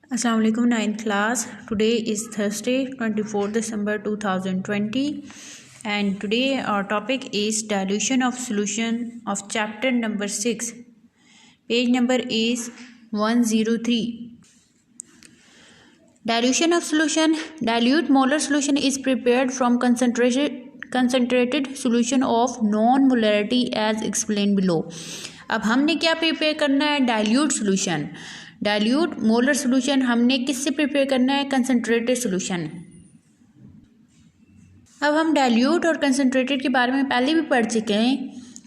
Assalamu alaikum 9th class. Today is Thursday 24 December 2020 and today our topic is dilution of solution of chapter number 6. Page number is 103. Dilution of solution. Dilute molar solution is prepared from concentrated solution of non-molarity as explained below. अब हमने क्या prepare करना है? Dilute solution. Dilute molar solution हमने किससे prepare करना है? Concentrated solution. अब हम डाइल्यूट और कंसनट्रेटेड के बारे में पहले भी पढ़ चुके हैं.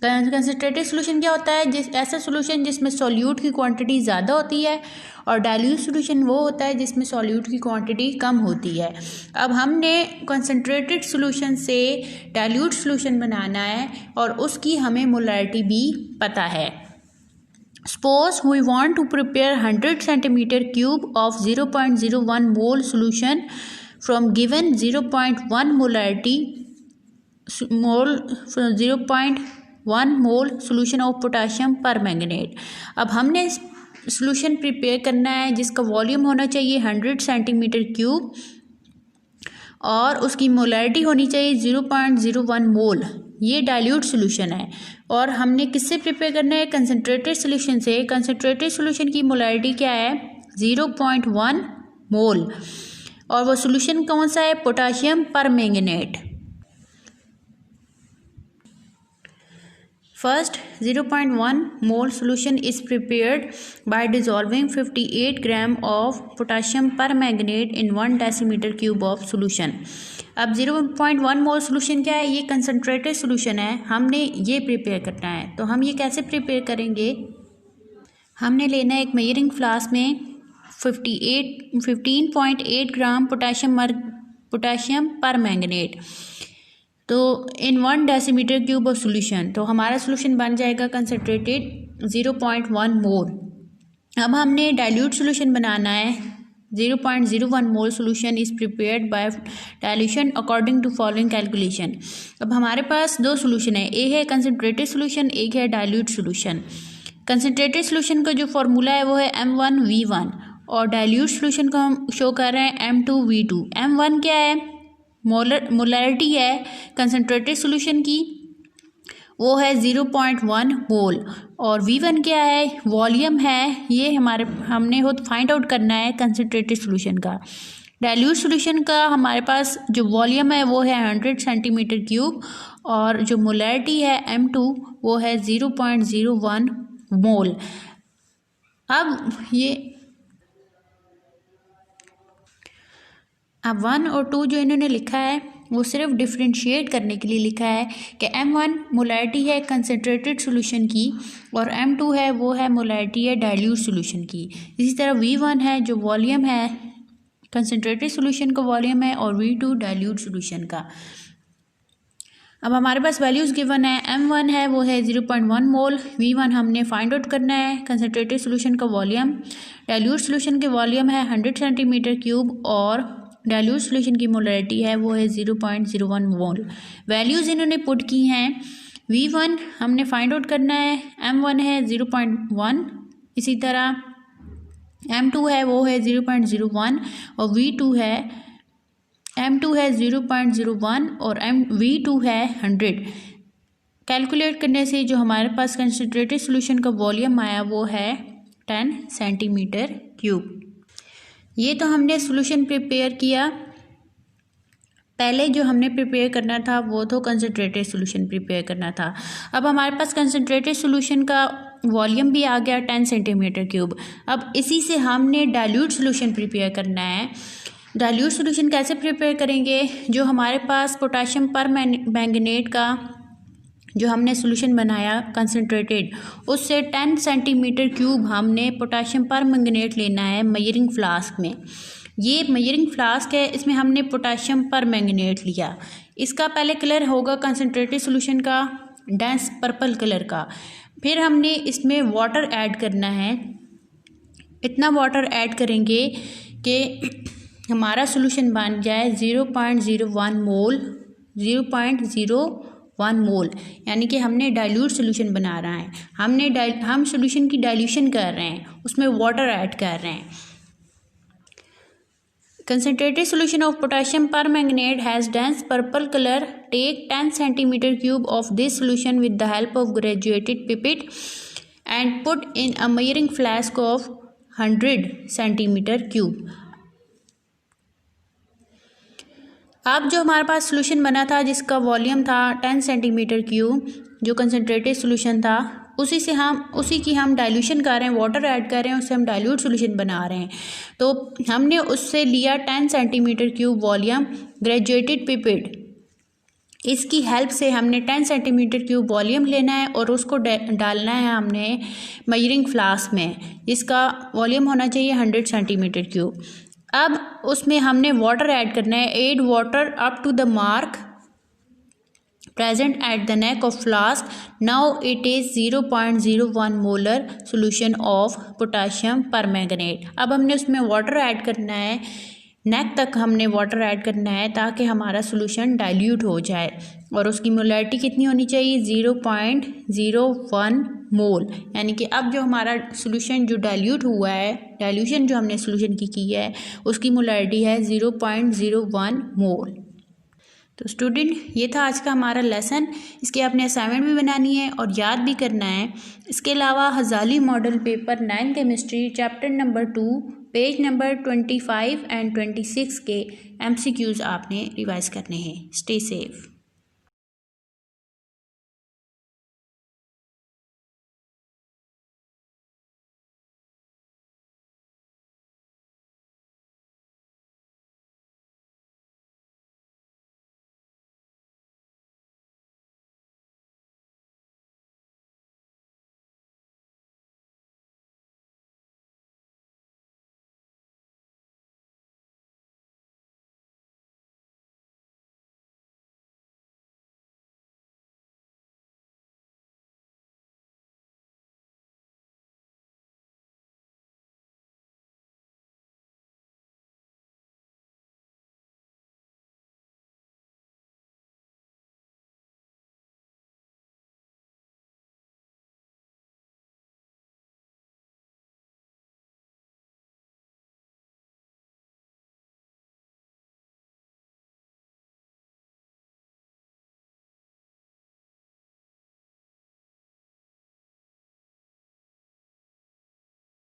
कंसनट्रेटेड सोल्यूशन क्या होता है? ऐसा सोल्यूशन जिसमें सॉल्यूट की क्वांटिटी ज़्यादा होती है और डाइल्यूट सोल्यूशन वो होता है जिसमें सॉल्यूट की क्वांटिटी कम होती है. अब हमने कंसनट्रेटेड सोल्यूशन से डाइल्यूट सोल्यूशन बनाना है और उसकी हमें मोलैरिटी भी पता है. Suppose we want to prepare 100 centimeter cube of 0.01 mole solution from given 0.1 molarity 0.1 mole solution of potassium permanganate. अब हमने सोल्यूशन प्रिपेयर करना है जिसका वॉल्यूम होना चाहिए 100 सेंटीमीटर क्यूब और उसकी मोलैरिटी होनी चाहिए 0.01 मोल. ये डाइल्यूट सोल्यूशन है और हमने किससे प्रिपेयर करना है? कंसनट्रेटेड सोल्यूशन से. कंसनट्रेटेड सोल्यूशन की मोलैरिटी क्या है? 0.1 मोल और वो सोल्यूशन कौन सा है? Potassium permanganate. First, 0.1 mole solution is prepared by dissolving 58 gram of potassium permanganate in 1 decimeter cube of solution. अब 0.1 मोल सोल्यूशन क्या है? ये कंसनट्रेटेड सोल्यूशन है. हमने ये प्रिपेयर करना है. तो हम ये कैसे प्रिपेयर करेंगे? हमने लेना है एक मेजरिंग फ्लास्क में 15.8 ग्राम पोटाशियम परमैंगनेट. तो इन 1 डेसीमीटर क्यूब ऑफ सोल्यूशन तो हमारा सोल्यूशन बन जाएगा कंसनट्रेटेड 0.1 मोल. अब हमने डाइल्यूट सोल्यूशन बनाना है. 0.01 mole solution is prepared by dilution according to following calculation. अब हमारे पास दो सोल्यूशन है, एक है कंसनट्रेटेड सोल्यूशन, एक है डाइल्यूट सोल्यूशन. कंसनट्रेटेड सोल्यूशन का जो फार्मूला है वो है M1V1 और डाइल्यूट सोल्यूशन को हम शो कर रहे हैं M2V2. M1 क्या है? मोलैरिटी है कंसनट्रेटेड सोल्यूशन की, वो है 0.1 मोल. और V1 क्या है? वॉल्यूम है. ये हमने खुद फाइंड आउट करना है कंसनट्रेटेड सोल्यूशन का. डाइल्यूट सोल्यूशन का हमारे पास जो वॉल्यूम है वो है 100 सेंटीमीटर क्यूब और जो मोलैरिटी है M2 वो है 0.01 मोल. अब 1 और 2 जो इन्होंने लिखा है वो सिर्फ डिफ्रेंशिएट करने के लिए लिखा है कि M1 मोलैरिटी है कंसनट्रेटेड सोल्यूशन की और M2 है वो है मोलैरिटी है डाइल्यूट सोल्यूशन की. इसी तरह V1 है जो वॉल्यूम है कंसनट्रेटेड सोल्यूशन का वॉल्यूम है और V2 डाइल्यूट सोल्यूशन का. अब हमारे पास वैल्यूज़ गिवन है. M1 है वो है 0.1 मोल. V1 हमने फाइंड आउट करना है कंसनट्रेटेड सोल्यूशन का वॉल्यूम. डाइल्यूट सोल्यूशन के वॉल्यूम है 100 सेंटीमीटर क्यूब और डाइल्यूट सोल्यूशन की मोलैरिटी है वो है 0.01 मोल. वैल्यूज़ इन्होंने पुट की हैं. V1 हमने फाइंड आउट करना है. M1 है 0.1. इसी तरह M2 है वो है 0.01 और V2 है M2 है 0.01 और V2 है 100. कैलकुलेट करने से जो हमारे पास कंसनट्रेटेड सोल्यूशन का वॉल्यूम आया वो है 10 सेंटीमीटर क्यूब. ये तो हमने सोल्यूशन प्रिपेयर किया. पहले जो हमने प्रिपेयर करना था वो तो कंसनट्रेटेड सोल्यूशन प्रिपेयर करना था. अब हमारे पास कंसनट्रेटेड सोल्यूशन का वॉल्यूम भी आ गया 10 सेंटीमीटर क्यूब. अब इसी से हमने डाइल्यूट सोल्यूशन प्रिपेयर करना है. डाइल्यूट सोल्यूशन कैसे प्रिपेयर करेंगे? जो हमारे पास पोटाशियम परमैंगनेट का जो हमने सोल्यूशन बनाया कंसनट्रेटेड उससे 10 सेंटीमीटर क्यूब हमने पोटाशियम परमैंगनेट लेना है मेजरिंग फ्लास्क में. ये मेजरिंग फ्लास्क है, इसमें हमने पोटाशियम परमैंगनेट लिया. इसका पहले कलर होगा कंसनट्रेटेड सोल्यूशन का डेंस पर्पल कलर का. फिर हमने इसमें वाटर ऐड करना है. इतना वाटर ऐड करेंगे कि हमारा सोल्यूशन बन जाए 0.01 मोल. 0.01 मोल यानी कि हमने डाइल्यूट सोल्यूशन बना रहा है. हम सोल्यूशन की डाइल्यूशन कर रहे हैं, उसमें वाटर ऐड कर रहे हैं. Concentrated solution of potassium permanganate has dense purple color. Take 10 centimeter cube of this solution with the help of graduated pipette and put in a measuring flask of 100 centimeter cube. अब जो हमारे पास solution बना था जिसका volume था 10 centimetre cube, जो concentrated solution था, उसी की हम डाइल्यूशन कर रहे हैं, वाटर ऐड कर रहे हैं, उससे हम डाइल्यूट सोल्यूशन बना रहे हैं। तो हमने उससे लिया 10 centimetre cube volume graduated pipette, इसकी हेल्प से हमने 10 सेंटीमीटर क्यूब वॉल्यूम लेना है और उसको डालना है हमने मेजरिंग फ्लास्क में, जिसका वॉल्यूम होना चाहिए 100 सेंटीमीटर क्यूब। अब उसमें हमने वाटर ऐड करना है। Add water up to the mark present at the neck of flask. Now it is 0.01 molar solution of potassium permanganate. अब हमने उसमें वाटर ऐड करना है, नेक तक हमने वाटर ऐड करना है ताकि हमारा सोल्यूशन डाइल्यूट हो जाए। और उसकी मोलैरिटी कितनी होनी चाहिए? 0.01 मोल। यानी कि अब जो हमारा सोल्यूशन जो डाइल्यूट हुआ है, डाइल्यूशन जो हमने सोल्यूशन की है, उसकी मोलैरिटी है 0.01 मोल। तो स्टूडेंट, ये था आज का हमारा लेसन। इसके आपने असाइनमेंट भी बनानी है और याद भी करना है। इसके अलावा हजाली model paper 9 chemistry chapter number 2 page number 25 and 26 के MCQs आपने रिवाइज करने हैं। Stay safe.